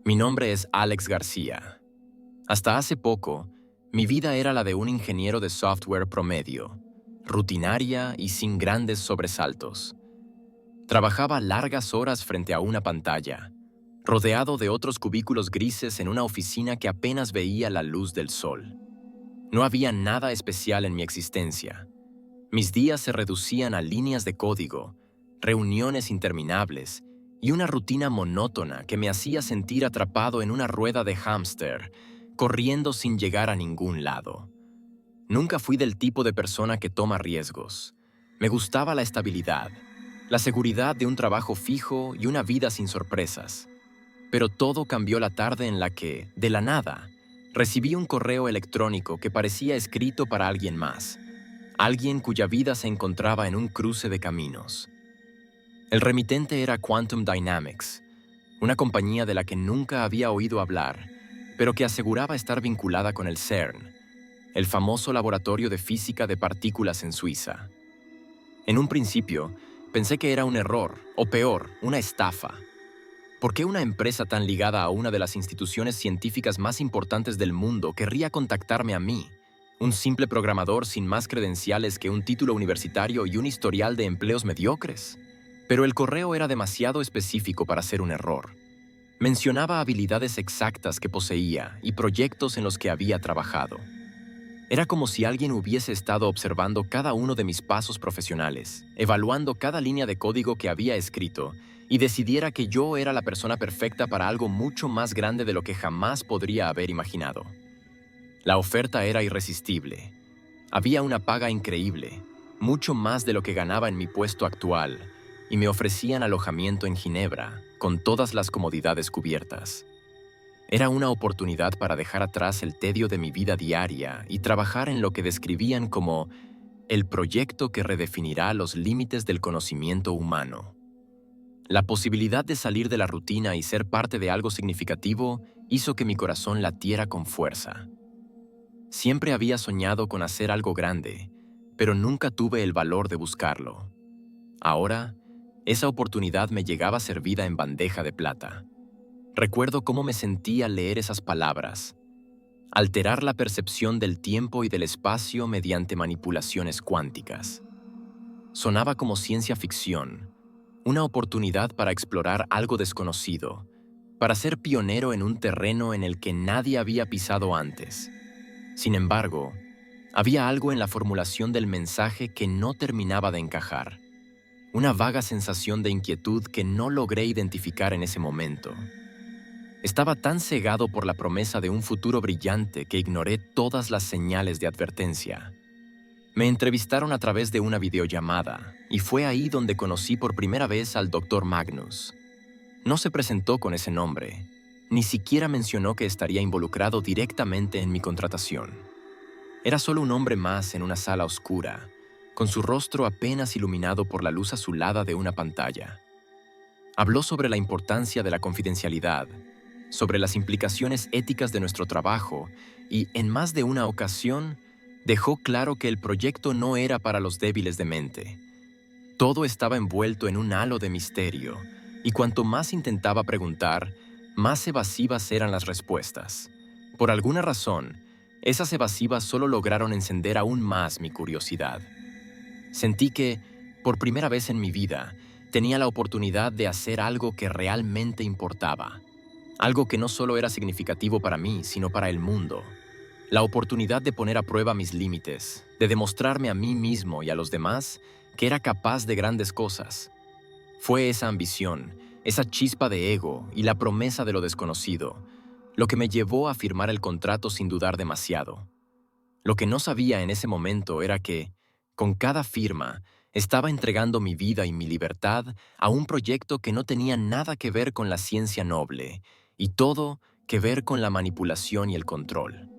Mi nombre es Alex García. Hasta hace poco, mi vida era la de un ingeniero de software promedio, rutinaria y sin grandes sobresaltos. Trabajaba largas horas frente a una pantalla, rodeado de otros cubículos grises en una oficina que apenas veía la luz del sol. No había nada especial en mi existencia. Mis días se reducían a líneas de código, reuniones interminables y una rutina monótona que me hacía sentir atrapado en una rueda de hámster, corriendo sin llegar a ningún lado. Nunca fui del tipo de persona que toma riesgos. Me gustaba la estabilidad, la seguridad de un trabajo fijo y una vida sin sorpresas. Pero todo cambió la tarde en la que, de la nada, recibí un correo electrónico que parecía escrito para alguien más, alguien cuya vida se encontraba en un cruce de caminos. El remitente era Quantum Dynamics, una compañía de la que nunca había oído hablar, pero que aseguraba estar vinculada con el CERN, el famoso laboratorio de física de partículas en Suiza. En un principio, pensé que era un error, o peor, una estafa. ¿Por qué una empresa tan ligada a una de las instituciones científicas más importantes del mundo querría contactarme a mí, un simple programador sin más credenciales que un título universitario y un historial de empleos mediocres? Pero el correo era demasiado específico para ser un error. Mencionaba habilidades exactas que poseía y proyectos en los que había trabajado. Era como si alguien hubiese estado observando cada uno de mis pasos profesionales, evaluando cada línea de código que había escrito y decidiera que yo era la persona perfecta para algo mucho más grande de lo que jamás podría haber imaginado. La oferta era irresistible. Había una paga increíble, mucho más de lo que ganaba en mi puesto actual, y me ofrecían alojamiento en Ginebra, con todas las comodidades cubiertas. Era una oportunidad para dejar atrás el tedio de mi vida diaria y trabajar en lo que describían como el proyecto que redefinirá los límites del conocimiento humano. La posibilidad de salir de la rutina y ser parte de algo significativo hizo que mi corazón latiera con fuerza. Siempre había soñado con hacer algo grande, pero nunca tuve el valor de buscarlo. Ahora, esa oportunidad me llegaba servida en bandeja de plata. Recuerdo cómo me sentía al leer esas palabras. Alterar la percepción del tiempo y del espacio mediante manipulaciones cuánticas. Sonaba como ciencia ficción, una oportunidad para explorar algo desconocido, para ser pionero en un terreno en el que nadie había pisado antes. Sin embargo, había algo en la formulación del mensaje que no terminaba de encajar. Una vaga sensación de inquietud que no logré identificar en ese momento. Estaba tan cegado por la promesa de un futuro brillante que ignoré todas las señales de advertencia. Me entrevistaron a través de una videollamada y fue ahí donde conocí por primera vez al Dr. Magnus. No se presentó con ese nombre, ni siquiera mencionó que estaría involucrado directamente en mi contratación. Era solo un hombre más en una sala oscura, con su rostro apenas iluminado por la luz azulada de una pantalla. Habló sobre la importancia de la confidencialidad, sobre las implicaciones éticas de nuestro trabajo y, en más de una ocasión, dejó claro que el proyecto no era para los débiles de mente. Todo estaba envuelto en un halo de misterio, y cuanto más intentaba preguntar, más evasivas eran las respuestas. Por alguna razón, esas evasivas solo lograron encender aún más mi curiosidad. Sentí que, por primera vez en mi vida, tenía la oportunidad de hacer algo que realmente importaba. Algo que no solo era significativo para mí, sino para el mundo. La oportunidad de poner a prueba mis límites, de demostrarme a mí mismo y a los demás que era capaz de grandes cosas. Fue esa ambición, esa chispa de ego y la promesa de lo desconocido, lo que me llevó a firmar el contrato sin dudar demasiado. Lo que no sabía en ese momento era que, con cada firma, estaba entregando mi vida y mi libertad a un proyecto que no tenía nada que ver con la ciencia noble, y todo que ver con la manipulación y el control.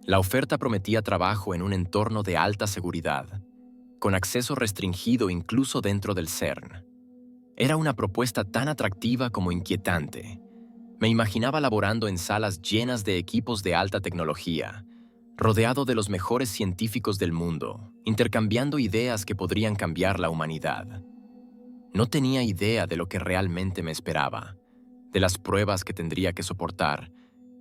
La oferta prometía trabajo en un entorno de alta seguridad, con acceso restringido incluso dentro del CERN. Era una propuesta tan atractiva como inquietante. Me imaginaba laborando en salas llenas de equipos de alta tecnología, rodeado de los mejores científicos del mundo, intercambiando ideas que podrían cambiar la humanidad. No tenía idea de lo que realmente me esperaba, de las pruebas que tendría que soportar,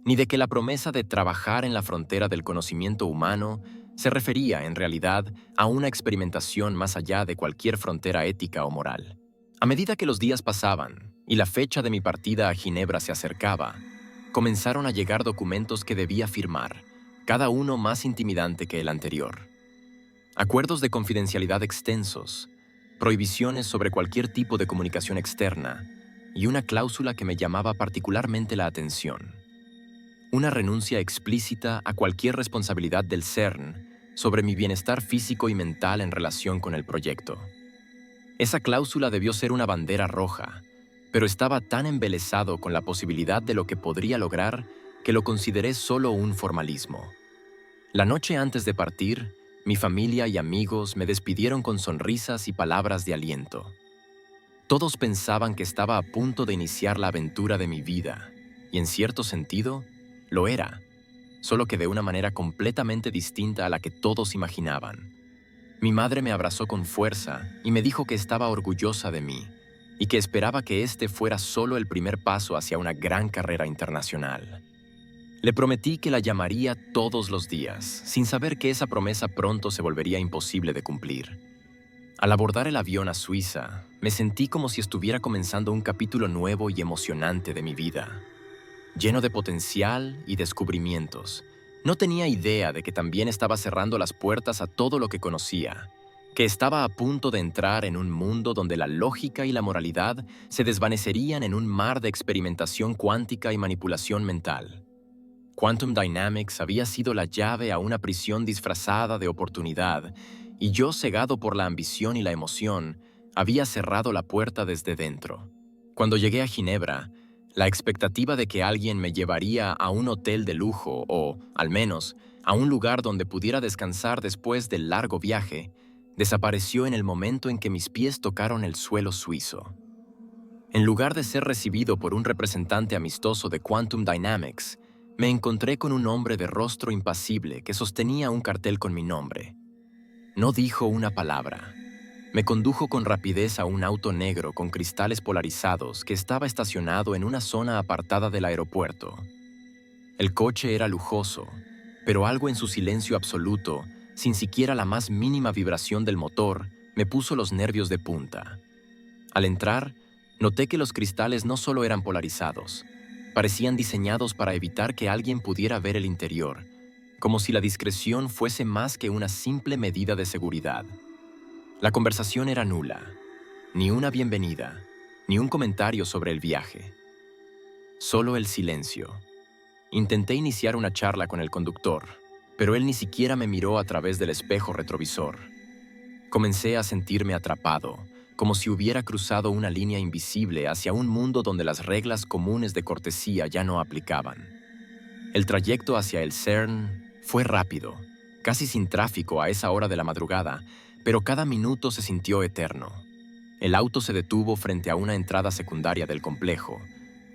ni de que la promesa de trabajar en la frontera del conocimiento humano se refería, en realidad, a una experimentación más allá de cualquier frontera ética o moral. A medida que los días pasaban y la fecha de mi partida a Ginebra se acercaba, comenzaron a llegar documentos que debía firmar, cada uno más intimidante que el anterior. Acuerdos de confidencialidad extensos, prohibiciones sobre cualquier tipo de comunicación externa y una cláusula que me llamaba particularmente la atención. Una renuncia explícita a cualquier responsabilidad del CERN sobre mi bienestar físico y mental en relación con el proyecto. Esa cláusula debió ser una bandera roja, pero estaba tan embelesado con la posibilidad de lo que podría lograr que lo consideré solo un formalismo. La noche antes de partir, mi familia y amigos me despidieron con sonrisas y palabras de aliento. Todos pensaban que estaba a punto de iniciar la aventura de mi vida, y en cierto sentido, lo era, solo que de una manera completamente distinta a la que todos imaginaban. Mi madre me abrazó con fuerza y me dijo que estaba orgullosa de mí y que esperaba que este fuera solo el primer paso hacia una gran carrera internacional. Le prometí que la llamaría todos los días, sin saber que esa promesa pronto se volvería imposible de cumplir. Al abordar el avión a Suiza, me sentí como si estuviera comenzando un capítulo nuevo y emocionante de mi vida, lleno de potencial y descubrimientos. No tenía idea de que también estaba cerrando las puertas a todo lo que conocía, que estaba a punto de entrar en un mundo donde la lógica y la moralidad se desvanecerían en un mar de experimentación cuántica y manipulación mental. Quantum Dynamics había sido la llave a una prisión disfrazada de oportunidad, y yo, cegado por la ambición y la emoción, había cerrado la puerta desde dentro. Cuando llegué a Ginebra, la expectativa de que alguien me llevaría a un hotel de lujo o, al menos, a un lugar donde pudiera descansar después del largo viaje, desapareció en el momento en que mis pies tocaron el suelo suizo. En lugar de ser recibido por un representante amistoso de Quantum Dynamics, me encontré con un hombre de rostro impasible que sostenía un cartel con mi nombre. No dijo una palabra. Me condujo con rapidez a un auto negro con cristales polarizados que estaba estacionado en una zona apartada del aeropuerto. El coche era lujoso, pero algo en su silencio absoluto, sin siquiera la más mínima vibración del motor, me puso los nervios de punta. Al entrar, noté que los cristales no solo eran polarizados, parecían diseñados para evitar que alguien pudiera ver el interior, como si la discreción fuese más que una simple medida de seguridad. La conversación era nula, ni una bienvenida, ni un comentario sobre el viaje. Solo el silencio. Intenté iniciar una charla con el conductor, pero él ni siquiera me miró a través del espejo retrovisor. Comencé a sentirme atrapado, como si hubiera cruzado una línea invisible hacia un mundo donde las reglas comunes de cortesía ya no aplicaban. El trayecto hacia el CERN fue rápido, casi sin tráfico a esa hora de la madrugada, pero cada minuto se sintió eterno. El auto se detuvo frente a una entrada secundaria del complejo,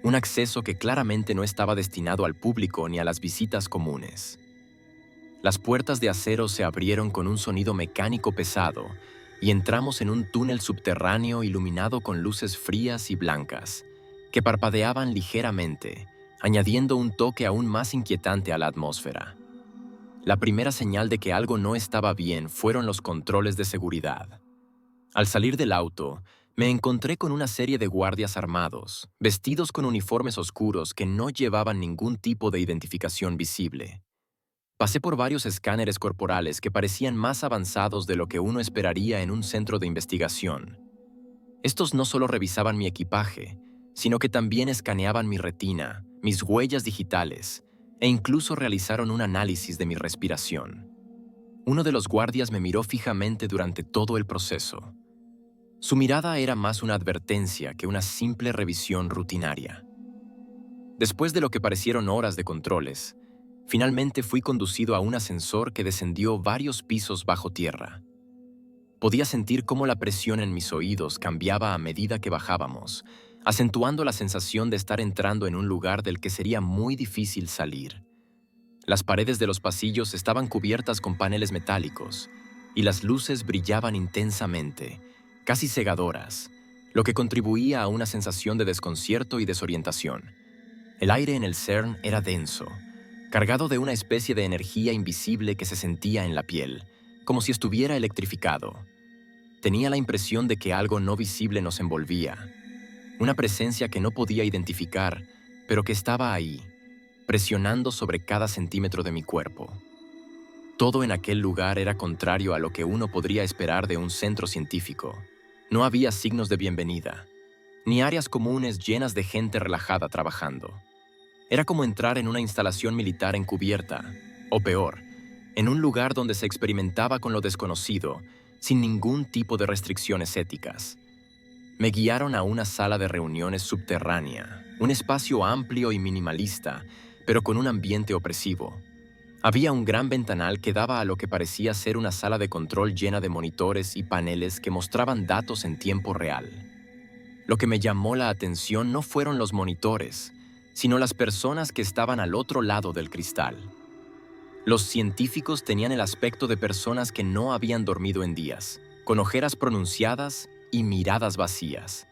un acceso que claramente no estaba destinado al público ni a las visitas comunes. Las puertas de acero se abrieron con un sonido mecánico pesado y entramos en un túnel subterráneo iluminado con luces frías y blancas, que parpadeaban ligeramente, añadiendo un toque aún más inquietante a la atmósfera. La primera señal de que algo no estaba bien fueron los controles de seguridad. Al salir del auto, me encontré con una serie de guardias armados, vestidos con uniformes oscuros que no llevaban ningún tipo de identificación visible. Pasé por varios escáneres corporales que parecían más avanzados de lo que uno esperaría en un centro de investigación. Estos no solo revisaban mi equipaje, sino que también escaneaban mi retina, mis huellas digitales, e incluso realizaron un análisis de mi respiración. Uno de los guardias me miró fijamente durante todo el proceso. Su mirada era más una advertencia que una simple revisión rutinaria. Después de lo que parecieron horas de controles, finalmente fui conducido a un ascensor que descendió varios pisos bajo tierra. Podía sentir cómo la presión en mis oídos cambiaba a medida que bajábamos, acentuando la sensación de estar entrando en un lugar del que sería muy difícil salir. Las paredes de los pasillos estaban cubiertas con paneles metálicos, y las luces brillaban intensamente, casi cegadoras, lo que contribuía a una sensación de desconcierto y desorientación. El aire en el CERN era denso, cargado de una especie de energía invisible que se sentía en la piel, como si estuviera electrificado. Tenía la impresión de que algo no visible nos envolvía, una presencia que no podía identificar, pero que estaba ahí, presionando sobre cada centímetro de mi cuerpo. Todo en aquel lugar era contrario a lo que uno podría esperar de un centro científico. No había signos de bienvenida, ni áreas comunes llenas de gente relajada trabajando. Era como entrar en una instalación militar encubierta, o peor, en un lugar donde se experimentaba con lo desconocido, sin ningún tipo de restricciones éticas. Me guiaron a una sala de reuniones subterránea, un espacio amplio y minimalista, pero con un ambiente opresivo. Había un gran ventanal que daba a lo que parecía ser una sala de control llena de monitores y paneles que mostraban datos en tiempo real. Lo que me llamó la atención no fueron los monitores, sino las personas que estaban al otro lado del cristal. Los científicos tenían el aspecto de personas que no habían dormido en días, con ojeras pronunciadas y miradas vacías.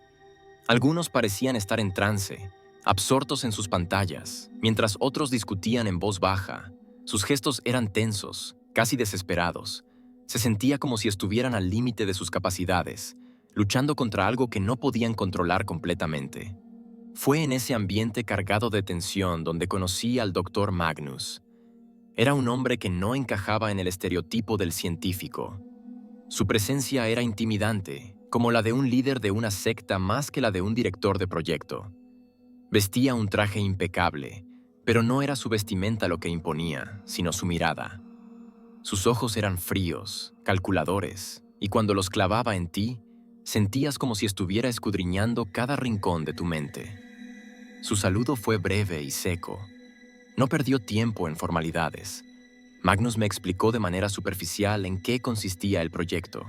Algunos parecían estar en trance, absortos en sus pantallas, mientras otros discutían en voz baja. Sus gestos eran tensos, casi desesperados. Se sentía como si estuvieran al límite de sus capacidades, luchando contra algo que no podían controlar completamente. Fue en ese ambiente cargado de tensión donde conocí al Dr. Magnus. Era un hombre que no encajaba en el estereotipo del científico. Su presencia era intimidante, como la de un líder de una secta más que la de un director de proyecto. Vestía un traje impecable, pero no era su vestimenta lo que imponía, sino su mirada. Sus ojos eran fríos, calculadores, y cuando los clavaba en ti, sentías como si estuviera escudriñando cada rincón de tu mente. Su saludo fue breve y seco. No perdió tiempo en formalidades. Magnus me explicó de manera superficial en qué consistía el proyecto.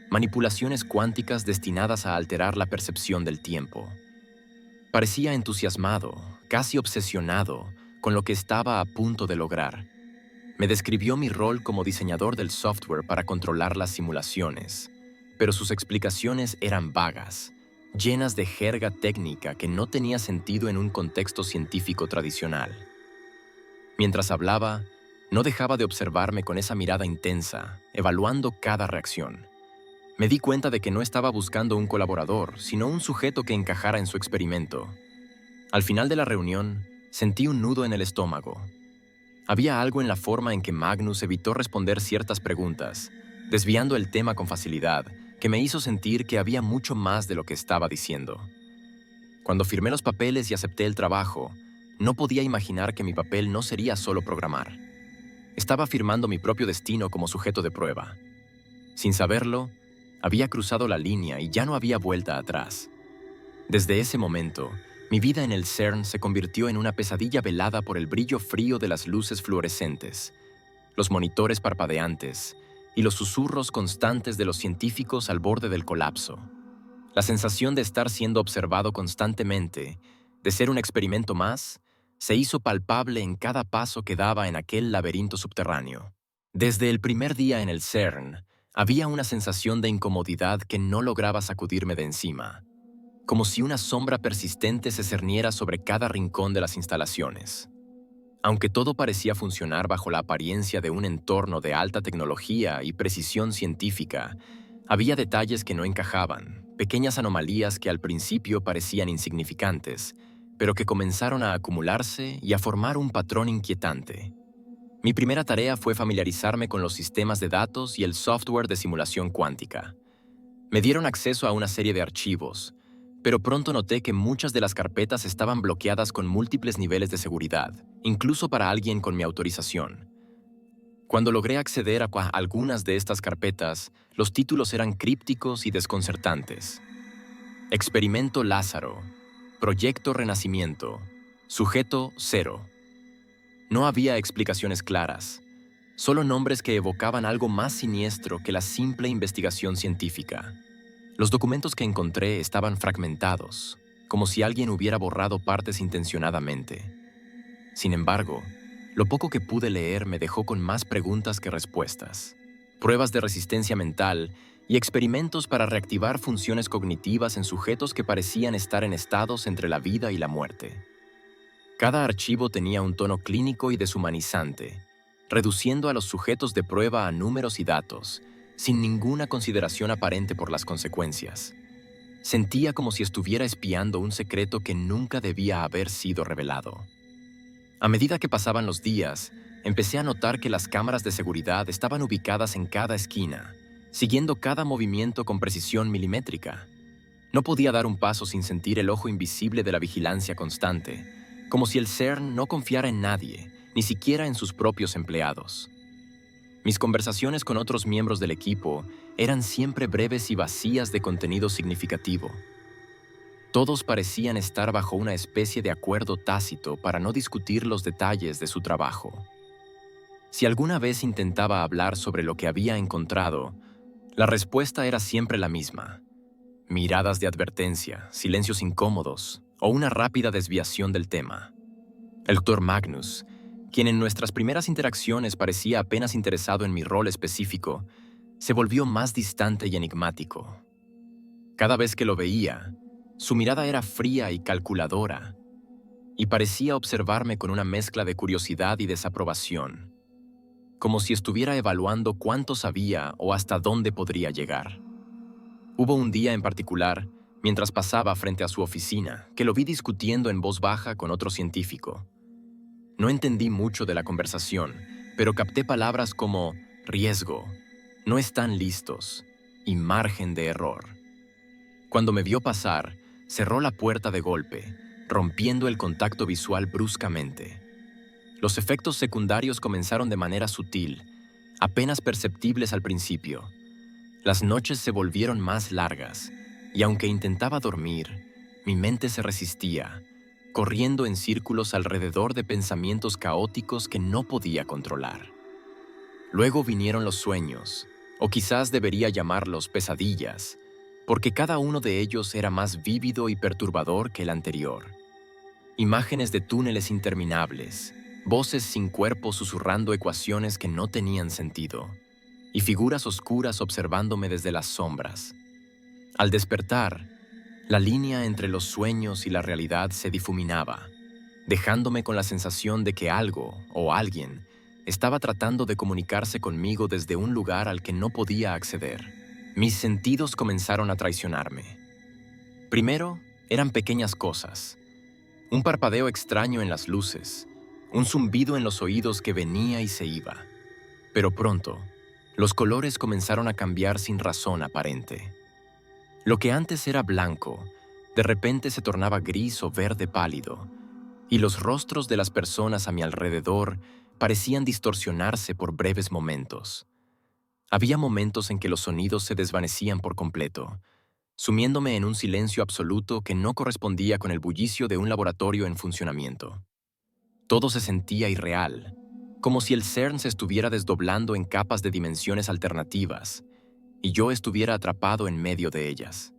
Manipulaciones cuánticas destinadas a alterar la percepción del tiempo. Parecía entusiasmado, casi obsesionado, con lo que estaba a punto de lograr. Me describió mi rol como diseñador del software para controlar las simulaciones, pero sus explicaciones eran vagas, llenas de jerga técnica que no tenía sentido en un contexto científico tradicional. Mientras hablaba, no dejaba de observarme con esa mirada intensa, evaluando cada reacción. Me di cuenta de que no estaba buscando un colaborador, sino un sujeto que encajara en su experimento. Al final de la reunión, sentí un nudo en el estómago. Había algo en la forma en que Magnus evitó responder ciertas preguntas, desviando el tema con facilidad, que me hizo sentir que había mucho más de lo que estaba diciendo. Cuando firmé los papeles y acepté el trabajo, no podía imaginar que mi papel no sería solo programar. Estaba firmando mi propio destino como sujeto de prueba. Sin saberlo, había cruzado la línea y ya no había vuelta atrás. Desde ese momento, mi vida en el CERN se convirtió en una pesadilla velada por el brillo frío de las luces fluorescentes, los monitores parpadeantes y los susurros constantes de los científicos al borde del colapso. La sensación de estar siendo observado constantemente, de ser un experimento más, se hizo palpable en cada paso que daba en aquel laberinto subterráneo. Desde el primer día en el CERN, había una sensación de incomodidad que no lograba sacudirme de encima, como si una sombra persistente se cerniera sobre cada rincón de las instalaciones. Aunque todo parecía funcionar bajo la apariencia de un entorno de alta tecnología y precisión científica, había detalles que no encajaban, pequeñas anomalías que al principio parecían insignificantes, pero que comenzaron a acumularse y a formar un patrón inquietante. Mi primera tarea fue familiarizarme con los sistemas de datos y el software de simulación cuántica. Me dieron acceso a una serie de archivos, pero pronto noté que muchas de las carpetas estaban bloqueadas con múltiples niveles de seguridad, incluso para alguien con mi autorización. Cuando logré acceder a algunas de estas carpetas, los títulos eran crípticos y desconcertantes. Experimento Lázaro, Proyecto Renacimiento, Sujeto 0. No había explicaciones claras, solo nombres que evocaban algo más siniestro que la simple investigación científica. Los documentos que encontré estaban fragmentados, como si alguien hubiera borrado partes intencionadamente. Sin embargo, lo poco que pude leer me dejó con más preguntas que respuestas. Pruebas de resistencia mental y experimentos para reactivar funciones cognitivas en sujetos que parecían estar en estados entre la vida y la muerte. Cada archivo tenía un tono clínico y deshumanizante, reduciendo a los sujetos de prueba a números y datos, sin ninguna consideración aparente por las consecuencias. Sentía como si estuviera espiando un secreto que nunca debía haber sido revelado. A medida que pasaban los días, empecé a notar que las cámaras de seguridad estaban ubicadas en cada esquina, siguiendo cada movimiento con precisión milimétrica. No podía dar un paso sin sentir el ojo invisible de la vigilancia constante, como si el CERN no confiara en nadie, ni siquiera en sus propios empleados. Mis conversaciones con otros miembros del equipo eran siempre breves y vacías de contenido significativo. Todos parecían estar bajo una especie de acuerdo tácito para no discutir los detalles de su trabajo. Si alguna vez intentaba hablar sobre lo que había encontrado, la respuesta era siempre la misma: miradas de advertencia, silencios incómodos o una rápida desviación del tema. El Dr. Magnus, quien en nuestras primeras interacciones parecía apenas interesado en mi rol específico, se volvió más distante y enigmático. Cada vez que lo veía, su mirada era fría y calculadora, y parecía observarme con una mezcla de curiosidad y desaprobación, como si estuviera evaluando cuánto sabía o hasta dónde podría llegar. Hubo un día en particular, mientras pasaba frente a su oficina, que lo vi discutiendo en voz baja con otro científico. No entendí mucho de la conversación, pero capté palabras como riesgo, no están listos y margen de error. Cuando me vio pasar, cerró la puerta de golpe, rompiendo el contacto visual bruscamente. Los efectos secundarios comenzaron de manera sutil, apenas perceptibles al principio. Las noches se volvieron más largas, y aunque intentaba dormir, mi mente se resistía, corriendo en círculos alrededor de pensamientos caóticos que no podía controlar. Luego vinieron los sueños, o quizás debería llamarlos pesadillas, porque cada uno de ellos era más vívido y perturbador que el anterior. Imágenes de túneles interminables, voces sin cuerpo susurrando ecuaciones que no tenían sentido, y figuras oscuras observándome desde las sombras. Al despertar, la línea entre los sueños y la realidad se difuminaba, dejándome con la sensación de que algo o alguien estaba tratando de comunicarse conmigo desde un lugar al que no podía acceder. Mis sentidos comenzaron a traicionarme. Primero, eran pequeñas cosas. Un parpadeo extraño en las luces, un zumbido en los oídos que venía y se iba. Pero pronto, los colores comenzaron a cambiar sin razón aparente. Lo que antes era blanco, de repente se tornaba gris o verde pálido, y los rostros de las personas a mi alrededor parecían distorsionarse por breves momentos. Había momentos en que los sonidos se desvanecían por completo, sumiéndome en un silencio absoluto que no correspondía con el bullicio de un laboratorio en funcionamiento. Todo se sentía irreal, como si el CERN se estuviera desdoblando en capas de dimensiones alternativas, y yo estuviera atrapado en medio de ellas.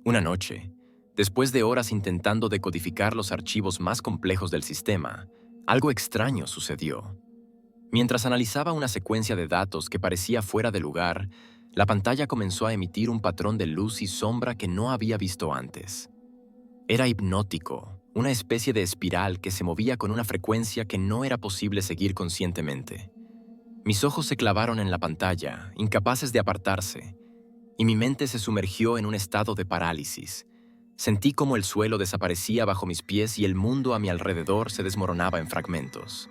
Una noche, después de horas intentando decodificar los archivos más complejos del sistema, algo extraño sucedió. Mientras analizaba una secuencia de datos que parecía fuera de lugar, la pantalla comenzó a emitir un patrón de luz y sombra que no había visto antes. Era hipnótico, una especie de espiral que se movía con una frecuencia que no era posible seguir conscientemente. Mis ojos se clavaron en la pantalla, incapaces de apartarse, y mi mente se sumergió en un estado de parálisis. Sentí como el suelo desaparecía bajo mis pies y el mundo a mi alrededor se desmoronaba en fragmentos.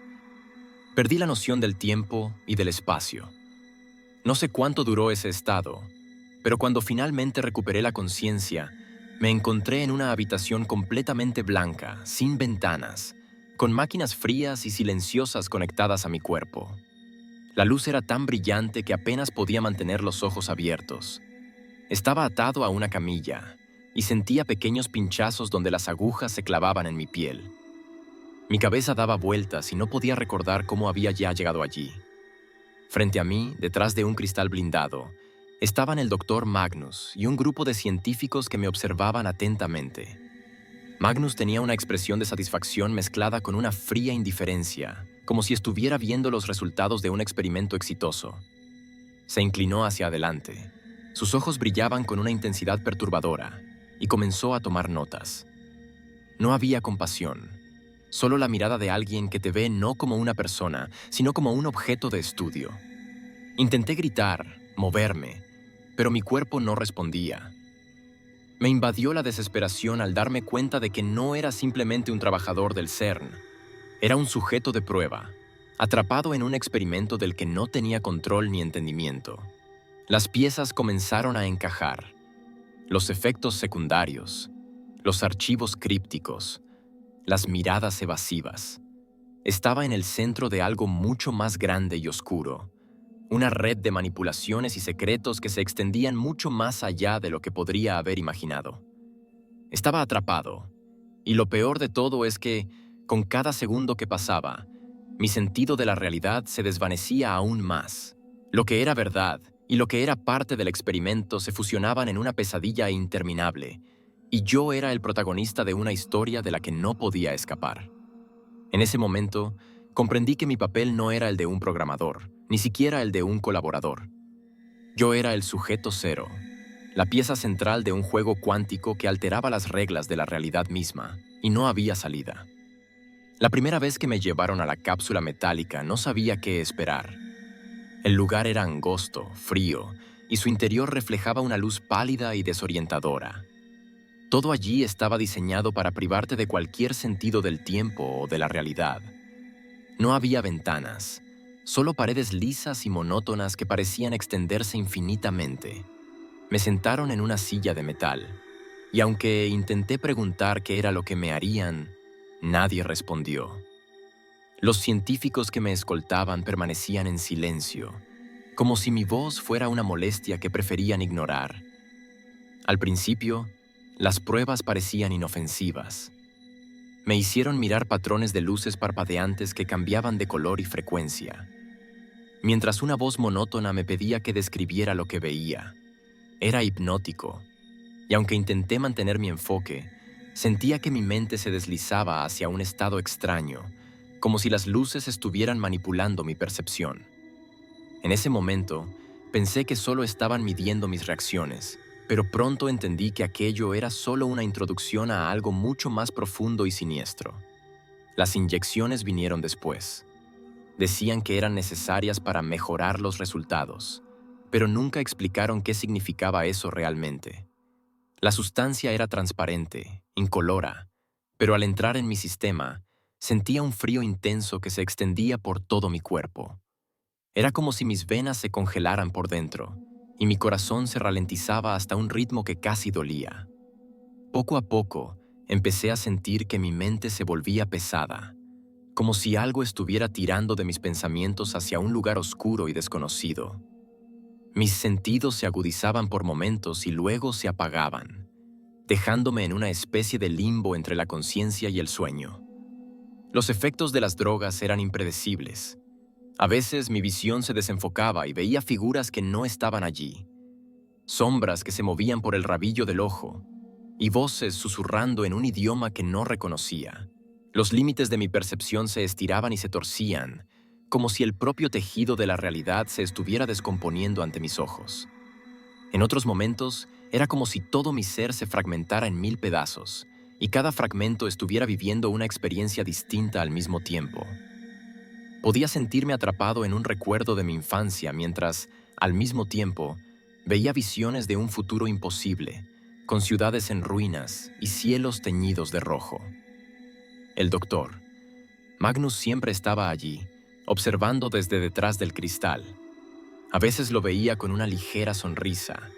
Perdí la noción del tiempo y del espacio. No sé cuánto duró ese estado, pero cuando finalmente recuperé la conciencia, me encontré en una habitación completamente blanca, sin ventanas, con máquinas frías y silenciosas conectadas a mi cuerpo. La luz era tan brillante que apenas podía mantener los ojos abiertos. Estaba atado a una camilla y sentía pequeños pinchazos donde las agujas se clavaban en mi piel. Mi cabeza daba vueltas y no podía recordar cómo había ya llegado allí. Frente a mí, detrás de un cristal blindado, estaban el Dr. Magnus y un grupo de científicos que me observaban atentamente. Magnus tenía una expresión de satisfacción mezclada con una fría indiferencia, como si estuviera viendo los resultados de un experimento exitoso. Se inclinó hacia adelante, Sus ojos brillaban con una intensidad perturbadora y comenzó a tomar notas. No había compasión, solo la mirada de alguien que te ve no como una persona, sino como un objeto de estudio. Intenté gritar, moverme, pero mi cuerpo no respondía. Me invadió la desesperación al darme cuenta de que no era simplemente un trabajador del CERN, era un sujeto de prueba, atrapado en un experimento del que no tenía control ni entendimiento. Las piezas comenzaron a encajar. Los efectos secundarios, los archivos crípticos, las miradas evasivas. Estaba en el centro de algo mucho más grande y oscuro, una red de manipulaciones y secretos que se extendían mucho más allá de lo que podría haber imaginado. Estaba atrapado, y lo peor de todo es que, con cada segundo que pasaba, mi sentido de la realidad se desvanecía aún más. Lo que era verdad y lo que era parte del experimento se fusionaban en una pesadilla interminable, y yo era el protagonista de una historia de la que no podía escapar. En ese momento, comprendí que mi papel no era el de un programador, ni siquiera el de un colaborador. Yo era el sujeto cero, la pieza central de un juego cuántico que alteraba las reglas de la realidad misma, y no había salida. La primera vez que me llevaron a la cápsula metálica no sabía qué esperar. El lugar era angosto, frío, y su interior reflejaba una luz pálida y desorientadora. Todo allí estaba diseñado para privarte de cualquier sentido del tiempo o de la realidad. No había ventanas, solo paredes lisas y monótonas que parecían extenderse infinitamente. Me sentaron en una silla de metal, y aunque intenté preguntar qué era lo que me harían, nadie respondió. Los científicos que me escoltaban permanecían en silencio, como si mi voz fuera una molestia que preferían ignorar. Al principio, las pruebas parecían inofensivas. Me hicieron mirar patrones de luces parpadeantes que cambiaban de color y frecuencia, mientras una voz monótona me pedía que describiera lo que veía. Era hipnótico, y aunque intenté mantener mi enfoque, sentía que mi mente se deslizaba hacia un estado extraño, como si las luces estuvieran manipulando mi percepción. En ese momento, pensé que solo estaban midiendo mis reacciones, pero pronto entendí que aquello era solo una introducción a algo mucho más profundo y siniestro. Las inyecciones vinieron después. Decían que eran necesarias para mejorar los resultados, pero nunca explicaron qué significaba eso realmente. La sustancia era transparente, incolora, pero al entrar en mi sistema, sentía un frío intenso que se extendía por todo mi cuerpo. Era como si mis venas se congelaran por dentro, y mi corazón se ralentizaba hasta un ritmo que casi dolía. Poco a poco, empecé a sentir que mi mente se volvía pesada, como si algo estuviera tirando de mis pensamientos hacia un lugar oscuro y desconocido. Mis sentidos se agudizaban por momentos y luego se apagaban, dejándome en una especie de limbo entre la conciencia y el sueño. Los efectos de las drogas eran impredecibles. A veces mi visión se desenfocaba y veía figuras que no estaban allí, sombras que se movían por el rabillo del ojo, y voces susurrando en un idioma que no reconocía. Los límites de mi percepción se estiraban y se torcían, como si el propio tejido de la realidad se estuviera descomponiendo ante mis ojos. En otros momentos, era como si todo mi ser se fragmentara en 1000 pedazos, y cada fragmento estuviera viviendo una experiencia distinta al mismo tiempo. Podía sentirme atrapado en un recuerdo de mi infancia mientras, al mismo tiempo, veía visiones de un futuro imposible, con ciudades en ruinas y cielos teñidos de rojo. El doctor. Magnus siempre estaba allí, observando desde detrás del cristal. A veces lo veía con una ligera sonrisa,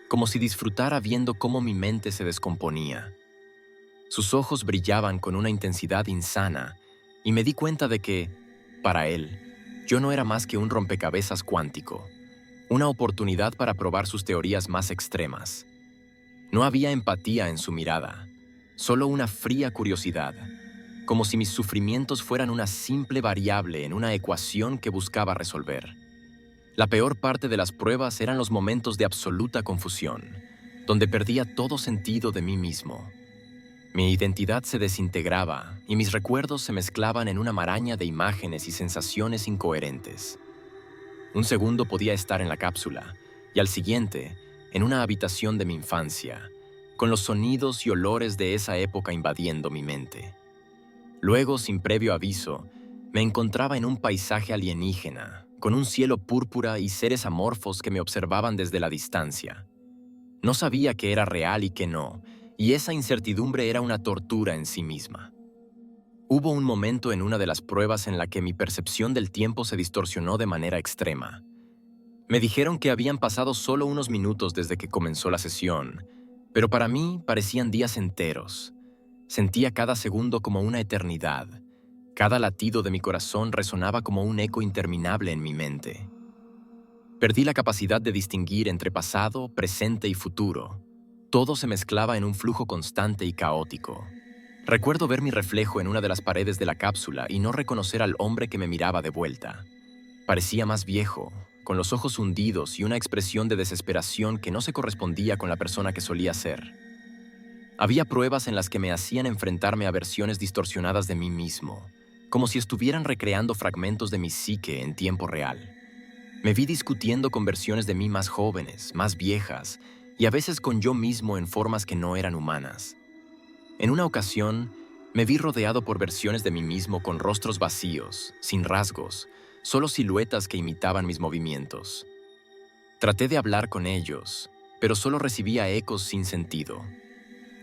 como si disfrutara viendo cómo mi mente se descomponía. Sus ojos brillaban con una intensidad insana y me di cuenta de que, para él, yo no era más que un rompecabezas cuántico, una oportunidad para probar sus teorías más extremas. No había empatía en su mirada, solo una fría curiosidad, como si mis sufrimientos fueran una simple variable en una ecuación que buscaba resolver. La peor parte de las pruebas eran los momentos de absoluta confusión, donde perdía todo sentido de mí mismo. Mi identidad se desintegraba y mis recuerdos se mezclaban en una maraña de imágenes y sensaciones incoherentes. Un segundo podía estar en la cápsula y al siguiente en una habitación de mi infancia, con los sonidos y olores de esa época invadiendo mi mente. Luego, sin previo aviso, me encontraba en un paisaje alienígena, con un cielo púrpura y seres amorfos que me observaban desde la distancia. No sabía qué era real y qué no, y esa incertidumbre era una tortura en sí misma. Hubo un momento en una de las pruebas en la que mi percepción del tiempo se distorsionó de manera extrema. Me dijeron que habían pasado solo unos minutos desde que comenzó la sesión, pero para mí parecían días enteros. Sentía cada segundo como una eternidad. Cada latido de mi corazón resonaba como un eco interminable en mi mente. Perdí la capacidad de distinguir entre pasado, presente y futuro. Todo se mezclaba en un flujo constante y caótico. Recuerdo ver mi reflejo en una de las paredes de la cápsula y no reconocer al hombre que me miraba de vuelta. Parecía más viejo, con los ojos hundidos y una expresión de desesperación que no se correspondía con la persona que solía ser. Había pruebas en las que me hacían enfrentarme a versiones distorsionadas de mí mismo, como si estuvieran recreando fragmentos de mi psique en tiempo real. Me vi discutiendo con versiones de mí más jóvenes, más viejas, y a veces con yo mismo en formas que no eran humanas. En una ocasión, me vi rodeado por versiones de mí mismo con rostros vacíos, sin rasgos, solo siluetas que imitaban mis movimientos. Traté de hablar con ellos, pero solo recibía ecos sin sentido.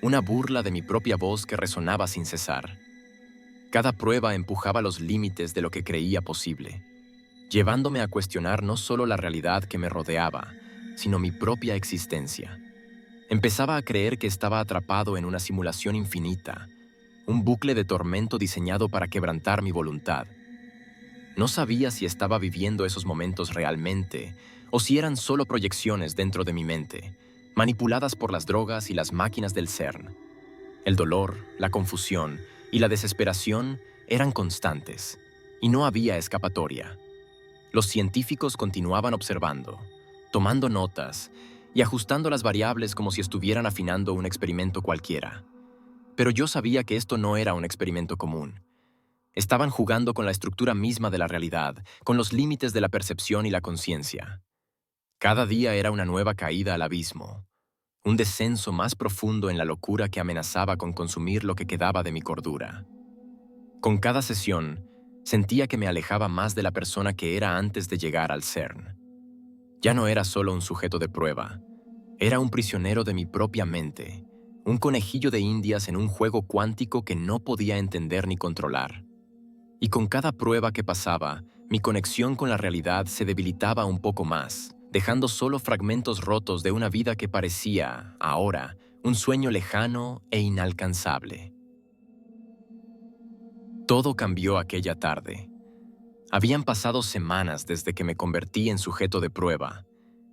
Una burla de mi propia voz que resonaba sin cesar. Cada prueba empujaba los límites de lo que creía posible, llevándome a cuestionar no solo la realidad que me rodeaba, sino mi propia existencia. Empezaba a creer que estaba atrapado en una simulación infinita, un bucle de tormento diseñado para quebrantar mi voluntad. No sabía si estaba viviendo esos momentos realmente o si eran solo proyecciones dentro de mi mente, manipuladas por las drogas y las máquinas del CERN. El dolor, la confusión y la desesperación eran constantes, y no había escapatoria. Los científicos continuaban observando, tomando notas y ajustando las variables como si estuvieran afinando un experimento cualquiera. Pero yo sabía que esto no era un experimento común. Estaban jugando con la estructura misma de la realidad, con los límites de la percepción y la conciencia. Cada día era una nueva caída al abismo, un descenso más profundo en la locura que amenazaba con consumir lo que quedaba de mi cordura. Con cada sesión, sentía que me alejaba más de la persona que era antes de llegar al CERN. Ya no era solo un sujeto de prueba, era un prisionero de mi propia mente, un conejillo de indias en un juego cuántico que no podía entender ni controlar. Y con cada prueba que pasaba, mi conexión con la realidad se debilitaba un poco más, dejando solo fragmentos rotos de una vida que parecía, ahora, un sueño lejano e inalcanzable. Todo cambió aquella tarde. Habían pasado semanas desde que me convertí en sujeto de prueba,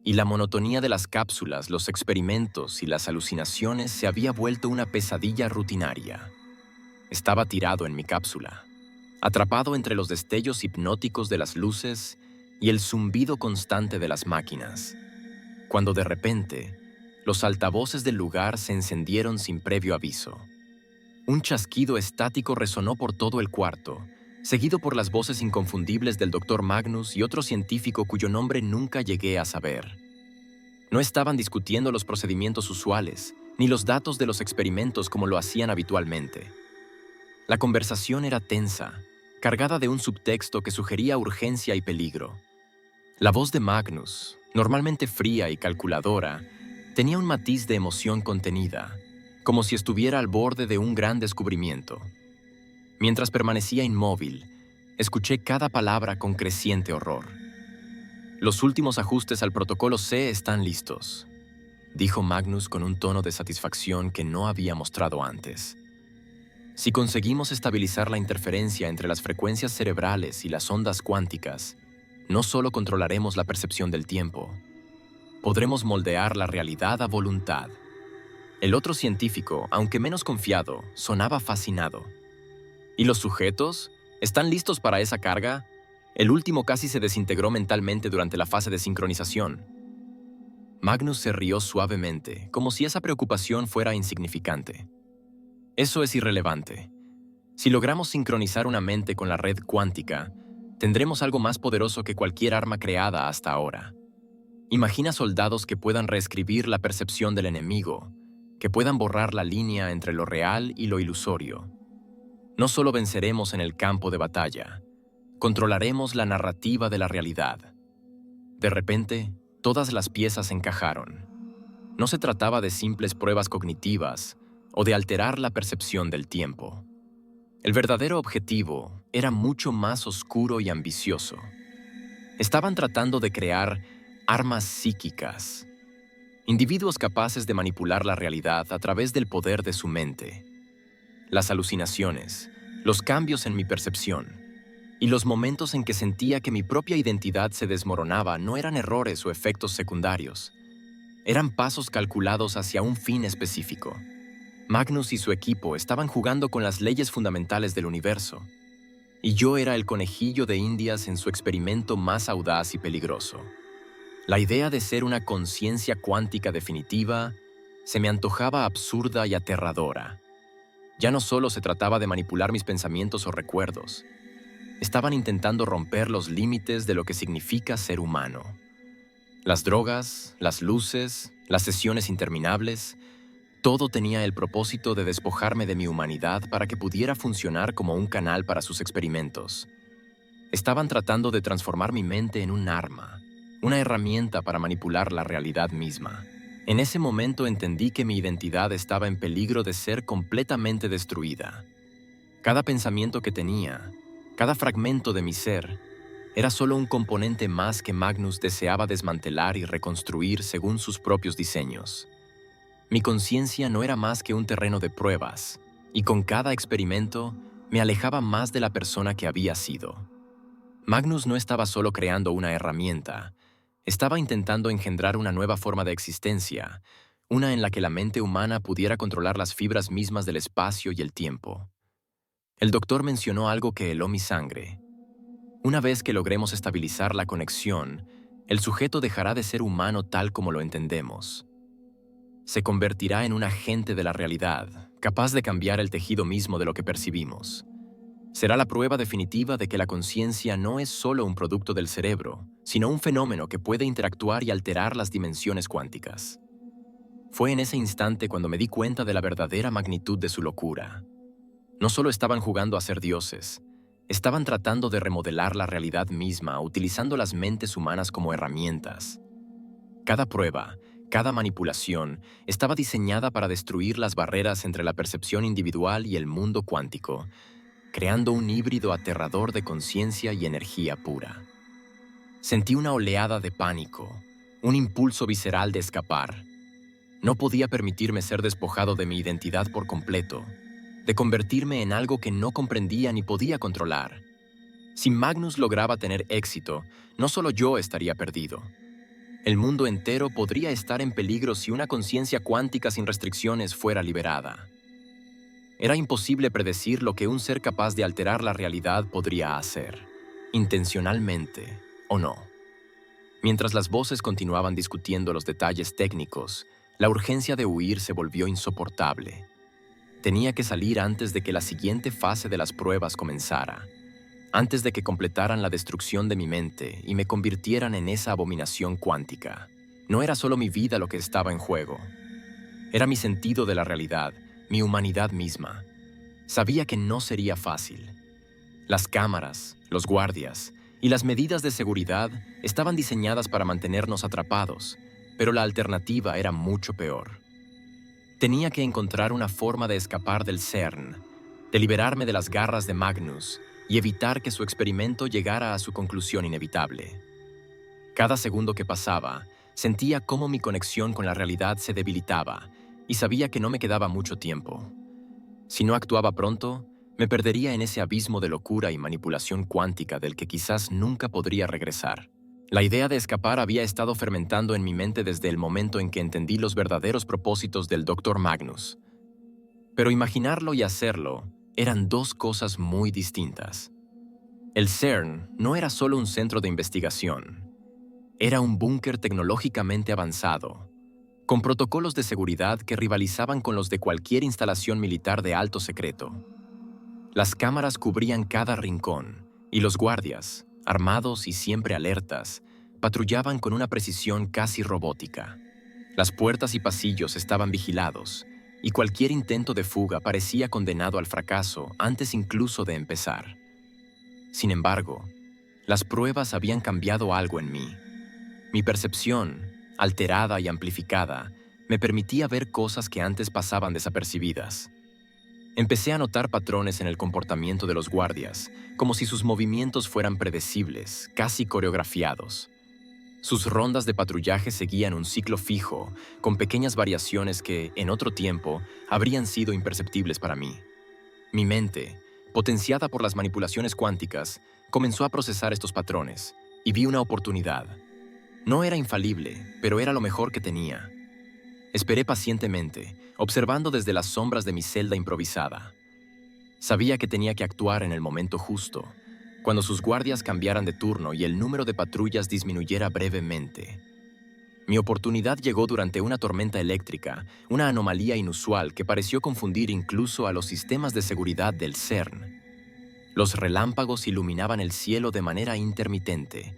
y la monotonía de las cápsulas, los experimentos y las alucinaciones se había vuelto una pesadilla rutinaria. Estaba tirado en mi cápsula, atrapado entre los destellos hipnóticos de las luces y el zumbido constante de las máquinas, cuando de repente, los altavoces del lugar se encendieron sin previo aviso. Un chasquido estático resonó por todo el cuarto, seguido por las voces inconfundibles del Dr. Magnus y otro científico cuyo nombre nunca llegué a saber. No estaban discutiendo los procedimientos usuales, ni los datos de los experimentos como lo hacían habitualmente. La conversación era tensa, cargada de un subtexto que sugería urgencia y peligro. La voz de Magnus, normalmente fría y calculadora, tenía un matiz de emoción contenida, como si estuviera al borde de un gran descubrimiento. Mientras permanecía inmóvil, escuché cada palabra con creciente horror. Los últimos ajustes al protocolo C están listos, dijo Magnus con un tono de satisfacción que no había mostrado antes. Si conseguimos estabilizar la interferencia entre las frecuencias cerebrales y las ondas cuánticas, no solo controlaremos la percepción del tiempo, podremos moldear la realidad a voluntad. El otro científico, aunque menos confiado, sonaba fascinado. ¿Y los sujetos? ¿Están listos para esa carga? El último casi se desintegró mentalmente durante la fase de sincronización. Magnus se rió suavemente, como si esa preocupación fuera insignificante. Eso es irrelevante. Si logramos sincronizar una mente con la red cuántica, tendremos algo más poderoso que cualquier arma creada hasta ahora. Imagina soldados que puedan reescribir la percepción del enemigo, que puedan borrar la línea entre lo real y lo ilusorio. No solo venceremos en el campo de batalla, controlaremos la narrativa de la realidad. De repente, todas las piezas encajaron. No se trataba de simples pruebas cognitivas o de alterar la percepción del tiempo. El verdadero objetivo era mucho más oscuro y ambicioso. Estaban tratando de crear armas psíquicas, individuos capaces de manipular la realidad a través del poder de su mente. Las alucinaciones, los cambios en mi percepción y los momentos en que sentía que mi propia identidad se desmoronaba no eran errores o efectos secundarios. Eran pasos calculados hacia un fin específico. Magnus y su equipo estaban jugando con las leyes fundamentales del universo, y yo era el conejillo de Indias en su experimento más audaz y peligroso. La idea de ser una conciencia cuántica definitiva se me antojaba absurda y aterradora. Ya no solo se trataba de manipular mis pensamientos o recuerdos, estaban intentando romper los límites de lo que significa ser humano. Las drogas, las luces, las sesiones interminables, todo tenía el propósito de despojarme de mi humanidad para que pudiera funcionar como un canal para sus experimentos. Estaban tratando de transformar mi mente en un arma, una herramienta para manipular la realidad misma. En ese momento entendí que mi identidad estaba en peligro de ser completamente destruida. Cada pensamiento que tenía, cada fragmento de mi ser, era solo un componente más que Magnus deseaba desmantelar y reconstruir según sus propios diseños. Mi conciencia no era más que un terreno de pruebas, y con cada experimento me alejaba más de la persona que había sido. Magnus no estaba solo creando una herramienta, estaba intentando engendrar una nueva forma de existencia, una en la que la mente humana pudiera controlar las fibras mismas del espacio y el tiempo. El doctor mencionó algo que heló mi sangre. Una vez que logremos estabilizar la conexión, el sujeto dejará de ser humano tal como lo entendemos. Se convertirá en un agente de la realidad, capaz de cambiar el tejido mismo de lo que percibimos. Será la prueba definitiva de que la conciencia no es solo un producto del cerebro, sino un fenómeno que puede interactuar y alterar las dimensiones cuánticas. Fue en ese instante cuando me di cuenta de la verdadera magnitud de su locura. No solo estaban jugando a ser dioses, estaban tratando de remodelar la realidad misma utilizando las mentes humanas como herramientas. Cada prueba, cada manipulación, estaba diseñada para destruir las barreras entre la percepción individual y el mundo cuántico, creando un híbrido aterrador de conciencia y energía pura. Sentí una oleada de pánico, un impulso visceral de escapar. No podía permitirme ser despojado de mi identidad por completo, de convertirme en algo que no comprendía ni podía controlar. Si Magnus lograba tener éxito, no solo yo estaría perdido. El mundo entero podría estar en peligro si una conciencia cuántica sin restricciones fuera liberada. Era imposible predecir lo que un ser capaz de alterar la realidad podría hacer, intencionalmente o no. Mientras las voces continuaban discutiendo los detalles técnicos, la urgencia de huir se volvió insoportable. Tenía que salir antes de que la siguiente fase de las pruebas comenzara, antes de que completaran la destrucción de mi mente y me convirtieran en esa abominación cuántica. No era solo mi vida lo que estaba en juego. Era mi sentido de la realidad, mi humanidad misma. Sabía que no sería fácil. Las cámaras, los guardias y las medidas de seguridad estaban diseñadas para mantenernos atrapados, pero la alternativa era mucho peor. Tenía que encontrar una forma de escapar del CERN, de liberarme de las garras de Magnus y evitar que su experimento llegara a su conclusión inevitable. Cada segundo que pasaba, sentía cómo mi conexión con la realidad se debilitaba y sabía que no me quedaba mucho tiempo. Si no actuaba pronto, me perdería en ese abismo de locura y manipulación cuántica del que quizás nunca podría regresar. La idea de escapar había estado fermentando en mi mente desde el momento en que entendí los verdaderos propósitos del Dr. Magnus. Pero imaginarlo y hacerlo eran dos cosas muy distintas. El CERN no era solo un centro de investigación. Era un búnker tecnológicamente avanzado, con protocolos de seguridad que rivalizaban con los de cualquier instalación militar de alto secreto. Las cámaras cubrían cada rincón, y los guardias, armados y siempre alertas, patrullaban con una precisión casi robótica. Las puertas y pasillos estaban vigilados, y cualquier intento de fuga parecía condenado al fracaso antes incluso de empezar. Sin embargo, las pruebas habían cambiado algo en mí. Mi percepción, alterada y amplificada, me permitía ver cosas que antes pasaban desapercibidas. Empecé a notar patrones en el comportamiento de los guardias, como si sus movimientos fueran predecibles, casi coreografiados. Sus rondas de patrullaje seguían un ciclo fijo, con pequeñas variaciones que, en otro tiempo, habrían sido imperceptibles para mí. Mi mente, potenciada por las manipulaciones cuánticas, comenzó a procesar estos patrones, y vi una oportunidad. No era infalible, pero era lo mejor que tenía. Esperé pacientemente, observando desde las sombras de mi celda improvisada. Sabía que tenía que actuar en el momento justo, cuando sus guardias cambiaran de turno y el número de patrullas disminuyera brevemente. Mi oportunidad llegó durante una tormenta eléctrica, una anomalía inusual que pareció confundir incluso a los sistemas de seguridad del CERN. Los relámpagos iluminaban el cielo de manera intermitente,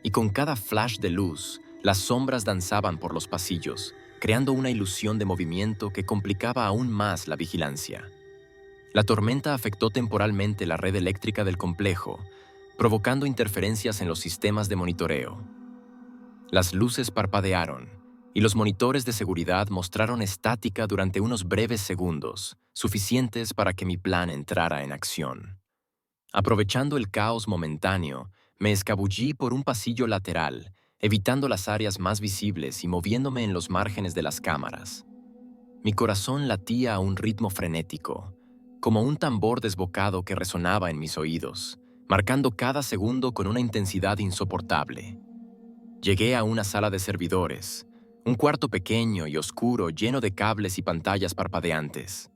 y con cada flash de luz, las sombras danzaban por los pasillos, creando una ilusión de movimiento que complicaba aún más la vigilancia. La tormenta afectó temporalmente la red eléctrica del complejo, provocando interferencias en los sistemas de monitoreo. Las luces parpadearon, y los monitores de seguridad mostraron estática durante unos breves segundos, suficientes para que mi plan entrara en acción. Aprovechando el caos momentáneo, me escabullí por un pasillo lateral, evitando las áreas más visibles y moviéndome en los márgenes de las cámaras. Mi corazón latía a un ritmo frenético, como un tambor desbocado que resonaba en mis oídos, marcando cada segundo con una intensidad insoportable. Llegué a una sala de servidores, un cuarto pequeño y oscuro lleno de cables y pantallas parpadeantes.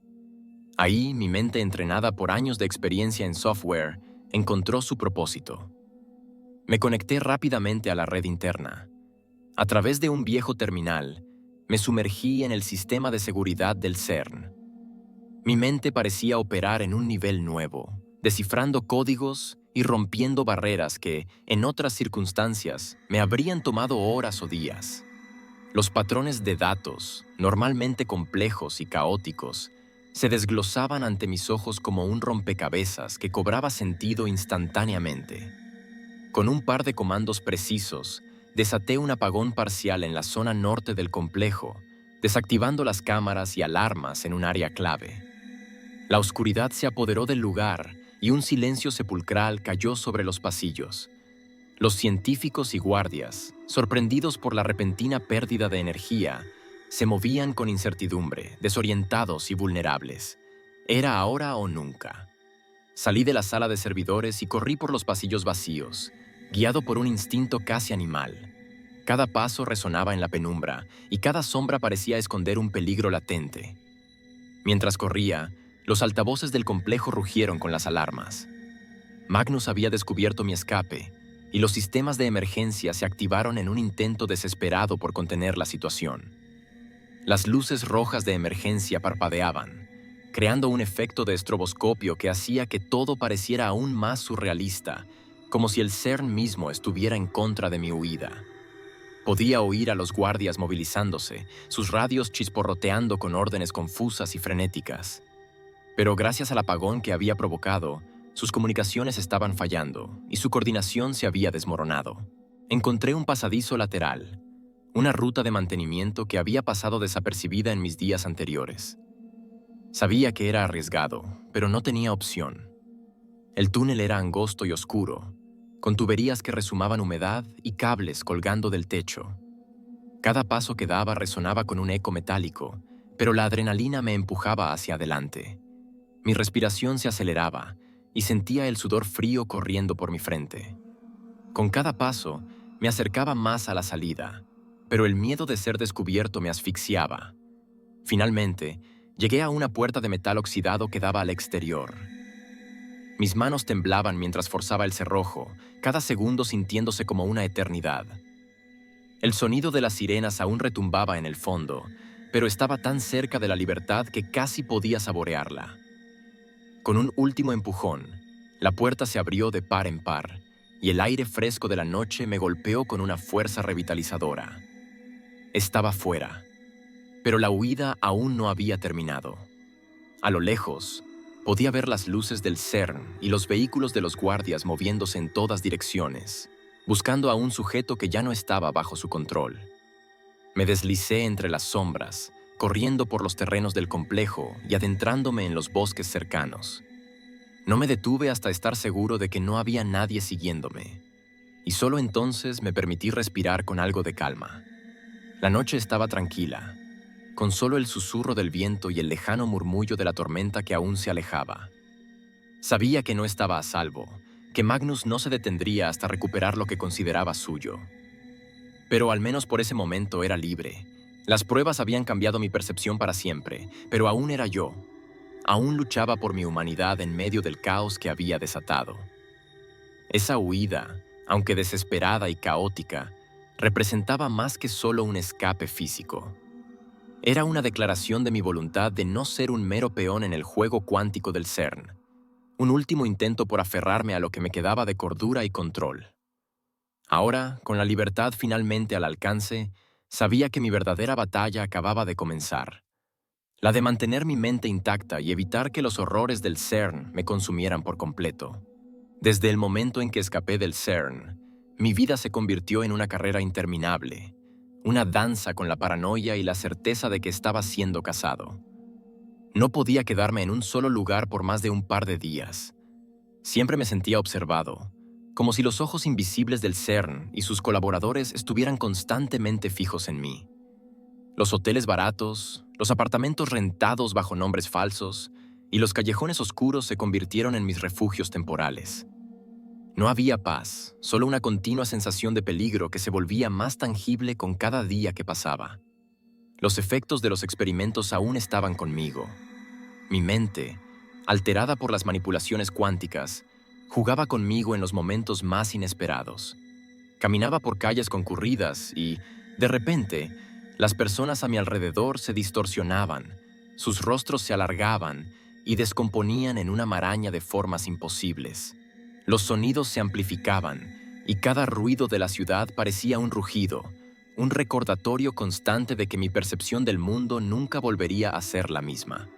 Ahí, mi mente entrenada por años de experiencia en software encontró su propósito. Me conecté rápidamente a la red interna. A través de un viejo terminal, me sumergí en el sistema de seguridad del CERN. Mi mente parecía operar en un nivel nuevo, descifrando códigos y rompiendo barreras que, en otras circunstancias, me habrían tomado horas o días. Los patrones de datos, normalmente complejos y caóticos, se desglosaban ante mis ojos como un rompecabezas que cobraba sentido instantáneamente. Con un par de comandos precisos, desaté un apagón parcial en la zona norte del complejo, desactivando las cámaras y alarmas en un área clave. La oscuridad se apoderó del lugar y un silencio sepulcral cayó sobre los pasillos. Los científicos y guardias, sorprendidos por la repentina pérdida de energía, se movían con incertidumbre, desorientados y vulnerables. Era ahora o nunca. Salí de la sala de servidores y corrí por los pasillos vacíos, guiado por un instinto casi animal. Cada paso resonaba en la penumbra y cada sombra parecía esconder un peligro latente. Mientras corría, los altavoces del complejo rugieron con las alarmas. Magnus había descubierto mi escape, y los sistemas de emergencia se activaron en un intento desesperado por contener la situación. Las luces rojas de emergencia parpadeaban, creando un efecto de estroboscopio que hacía que todo pareciera aún más surrealista, como si el CERN mismo estuviera en contra de mi huida. Podía oír a los guardias movilizándose, sus radios chisporroteando con órdenes confusas y frenéticas. Pero gracias al apagón que había provocado, sus comunicaciones estaban fallando y su coordinación se había desmoronado. Encontré un pasadizo lateral, una ruta de mantenimiento que había pasado desapercibida en mis días anteriores. Sabía que era arriesgado, pero no tenía opción. El túnel era angosto y oscuro, con tuberías que resumaban humedad y cables colgando del techo. Cada paso que daba resonaba con un eco metálico, pero la adrenalina me empujaba hacia adelante. Mi respiración se aceleraba y sentía el sudor frío corriendo por mi frente. Con cada paso, me acercaba más a la salida, pero el miedo de ser descubierto me asfixiaba. Finalmente, llegué a una puerta de metal oxidado que daba al exterior. Mis manos temblaban mientras forzaba el cerrojo, cada segundo sintiéndose como una eternidad. El sonido de las sirenas aún retumbaba en el fondo, pero estaba tan cerca de la libertad que casi podía saborearla. Con un último empujón, la puerta se abrió de par en par, y el aire fresco de la noche me golpeó con una fuerza revitalizadora. Estaba fuera, pero la huida aún no había terminado. A lo lejos, podía ver las luces del CERN y los vehículos de los guardias moviéndose en todas direcciones, buscando a un sujeto que ya no estaba bajo su control. Me deslicé entre las sombras, corriendo por los terrenos del complejo y adentrándome en los bosques cercanos. No me detuve hasta estar seguro de que no había nadie siguiéndome, y solo entonces me permití respirar con algo de calma. La noche estaba tranquila, con solo el susurro del viento y el lejano murmullo de la tormenta que aún se alejaba. Sabía que no estaba a salvo, que Magnus no se detendría hasta recuperar lo que consideraba suyo. Pero al menos por ese momento era libre. Las pruebas habían cambiado mi percepción para siempre, pero aún era yo. Aún luchaba por mi humanidad en medio del caos que había desatado. Esa huida, aunque desesperada y caótica, representaba más que solo un escape físico. Era una declaración de mi voluntad de no ser un mero peón en el juego cuántico del CERN, un último intento por aferrarme a lo que me quedaba de cordura y control. Ahora, con la libertad finalmente al alcance, sabía que mi verdadera batalla acababa de comenzar. La de mantener mi mente intacta y evitar que los horrores del CERN me consumieran por completo. Desde el momento en que escapé del CERN, mi vida se convirtió en una carrera interminable, una danza con la paranoia y la certeza de que estaba siendo cazado. No podía quedarme en un solo lugar por más de un par de días. Siempre me sentía observado, como si los ojos invisibles del CERN y sus colaboradores estuvieran constantemente fijos en mí. Los hoteles baratos, los apartamentos rentados bajo nombres falsos y los callejones oscuros se convirtieron en mis refugios temporales. No había paz, solo una continua sensación de peligro que se volvía más tangible con cada día que pasaba. Los efectos de los experimentos aún estaban conmigo. Mi mente, alterada por las manipulaciones cuánticas, jugaba conmigo en los momentos más inesperados. Caminaba por calles concurridas y, de repente, las personas a mi alrededor se distorsionaban, sus rostros se alargaban y descomponían en una maraña de formas imposibles. Los sonidos se amplificaban y cada ruido de la ciudad parecía un rugido, un recordatorio constante de que mi percepción del mundo nunca volvería a ser la misma.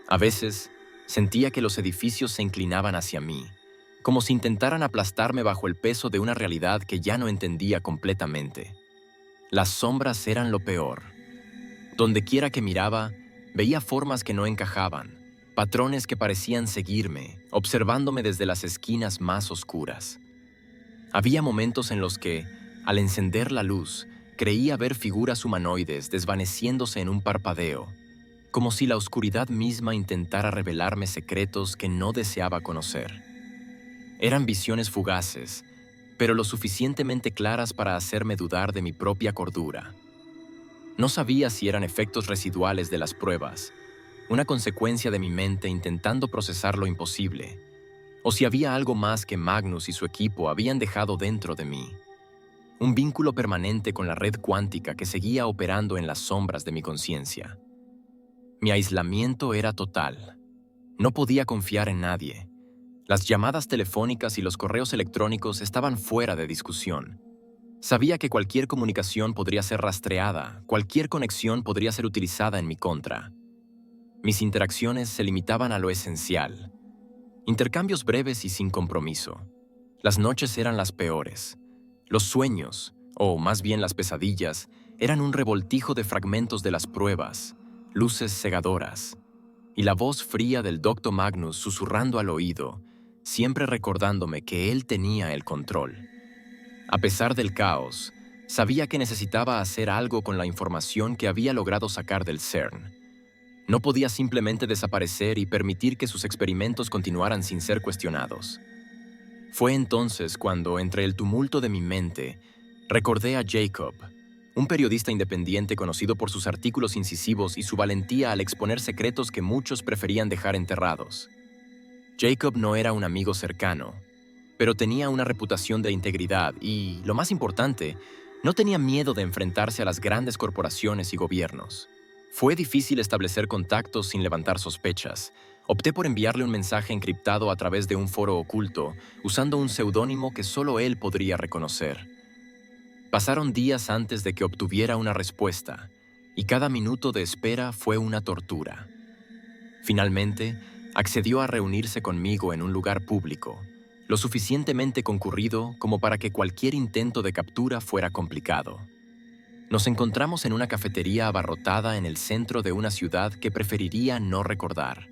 A veces, sentía que los edificios se inclinaban hacia mí, como si intentaran aplastarme bajo el peso de una realidad que ya no entendía completamente. Las sombras eran lo peor. Donde quiera que miraba, veía formas que no encajaban, patrones que parecían seguirme, observándome desde las esquinas más oscuras. Había momentos en los que, al encender la luz, creía ver figuras humanoides desvaneciéndose en un parpadeo, como si la oscuridad misma intentara revelarme secretos que no deseaba conocer. Eran visiones fugaces, pero lo suficientemente claras para hacerme dudar de mi propia cordura. No sabía si eran efectos residuales de las pruebas, una consecuencia de mi mente intentando procesar lo imposible, o si había algo más que Magnus y su equipo habían dejado dentro de mí. Un vínculo permanente con la red cuántica que seguía operando en las sombras de mi conciencia. Mi aislamiento era total. No podía confiar en nadie. Las llamadas telefónicas y los correos electrónicos estaban fuera de discusión. Sabía que cualquier comunicación podría ser rastreada, cualquier conexión podría ser utilizada en mi contra. Mis interacciones se limitaban a lo esencial. Intercambios breves y sin compromiso. Las noches eran las peores. Los sueños, o más bien las pesadillas, eran un revoltijo de fragmentos de las pruebas, luces cegadoras, y la voz fría del Dr. Magnus susurrando al oído, siempre recordándome que él tenía el control. A pesar del caos, sabía que necesitaba hacer algo con la información que había logrado sacar del CERN. No podía simplemente desaparecer y permitir que sus experimentos continuaran sin ser cuestionados. Fue entonces cuando, entre el tumulto de mi mente, recordé a Jacob, un periodista independiente conocido por sus artículos incisivos y su valentía al exponer secretos que muchos preferían dejar enterrados. Jacob no era un amigo cercano, pero tenía una reputación de integridad y, lo más importante, no tenía miedo de enfrentarse a las grandes corporaciones y gobiernos. Fue difícil establecer contactos sin levantar sospechas, Opté por enviarle un mensaje encriptado a través de un foro oculto, usando un seudónimo que solo él podría reconocer. Pasaron días antes de que obtuviera una respuesta, y cada minuto de espera fue una tortura. Finalmente, accedió a reunirse conmigo en un lugar público, lo suficientemente concurrido como para que cualquier intento de captura fuera complicado. Nos encontramos en una cafetería abarrotada en el centro de una ciudad que preferiría no recordar.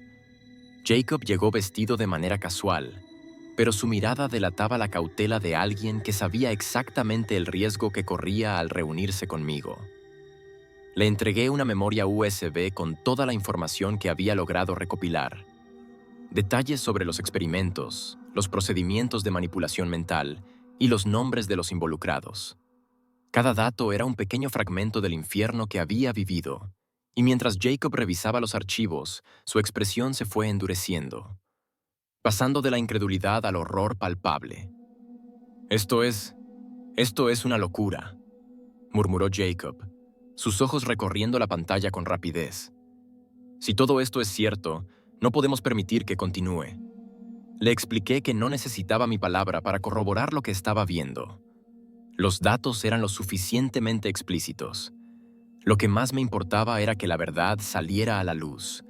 Jacob llegó vestido de manera casual, pero su mirada delataba la cautela de alguien que sabía exactamente el riesgo que corría al reunirse conmigo. Le entregué una memoria USB con toda la información que había logrado recopilar. Detalles sobre los experimentos, los procedimientos de manipulación mental y los nombres de los involucrados. Cada dato era un pequeño fragmento del infierno que había vivido, y mientras Jacob revisaba los archivos, su expresión se fue endureciendo, pasando de la incredulidad al horror palpable. Esto es una locura», murmuró Jacob, sus ojos recorriendo la pantalla con rapidez. «Si todo esto es cierto, no podemos permitir que continúe». Le expliqué que no necesitaba mi palabra para corroborar lo que estaba viendo. Los datos eran lo suficientemente explícitos. Lo que más me importaba era que la verdad saliera a la luz,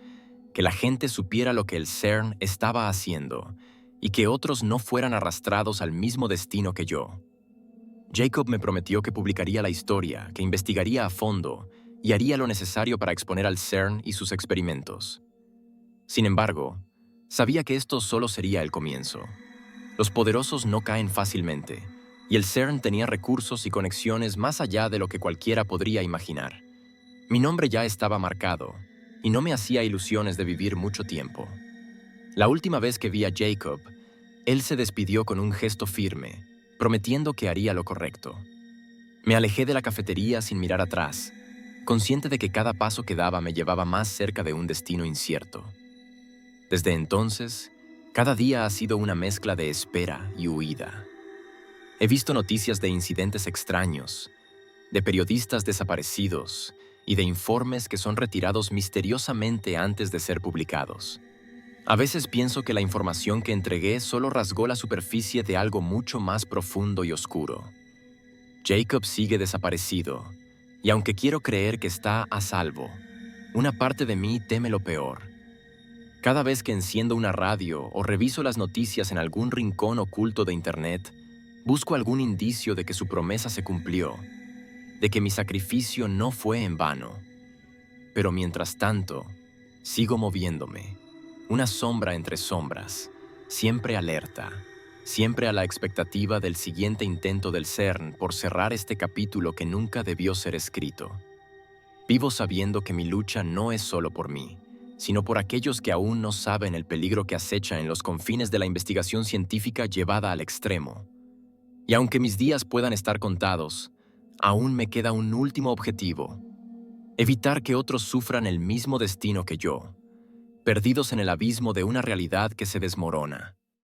que la gente supiera lo que el CERN estaba haciendo y que otros no fueran arrastrados al mismo destino que yo. Jacob me prometió que publicaría la historia, que investigaría a fondo y haría lo necesario para exponer al CERN y sus experimentos. Sin embargo, sabía que esto solo sería el comienzo. Los poderosos no caen fácilmente, y el CERN tenía recursos y conexiones más allá de lo que cualquiera podría imaginar. Mi nombre ya estaba marcado, y no me hacía ilusiones de vivir mucho tiempo. La última vez que vi a Jacob, él se despidió con un gesto firme, prometiendo que haría lo correcto. Me alejé de la cafetería sin mirar atrás, consciente de que cada paso que daba me llevaba más cerca de un destino incierto. Desde entonces, cada día ha sido una mezcla de espera y huida. He visto noticias de incidentes extraños, de periodistas desaparecidos y de informes que son retirados misteriosamente antes de ser publicados. A veces pienso que la información que entregué solo rasgó la superficie de algo mucho más profundo y oscuro. Jacob sigue desaparecido, y aunque quiero creer que está a salvo, una parte de mí teme lo peor. Cada vez que enciendo una radio o reviso las noticias en algún rincón oculto de Internet, busco algún indicio de que su promesa se cumplió, de que mi sacrificio no fue en vano. Pero mientras tanto, sigo moviéndome, una sombra entre sombras, siempre alerta, siempre a la expectativa del siguiente intento del CERN por cerrar este capítulo que nunca debió ser escrito. Vivo sabiendo que mi lucha no es solo por mí, sino por aquellos que aún no saben el peligro que acecha en los confines de la investigación científica llevada al extremo. Y aunque mis días puedan estar contados, aún me queda un último objetivo: evitar que otros sufran el mismo destino que yo, perdidos en el abismo de una realidad que se desmorona.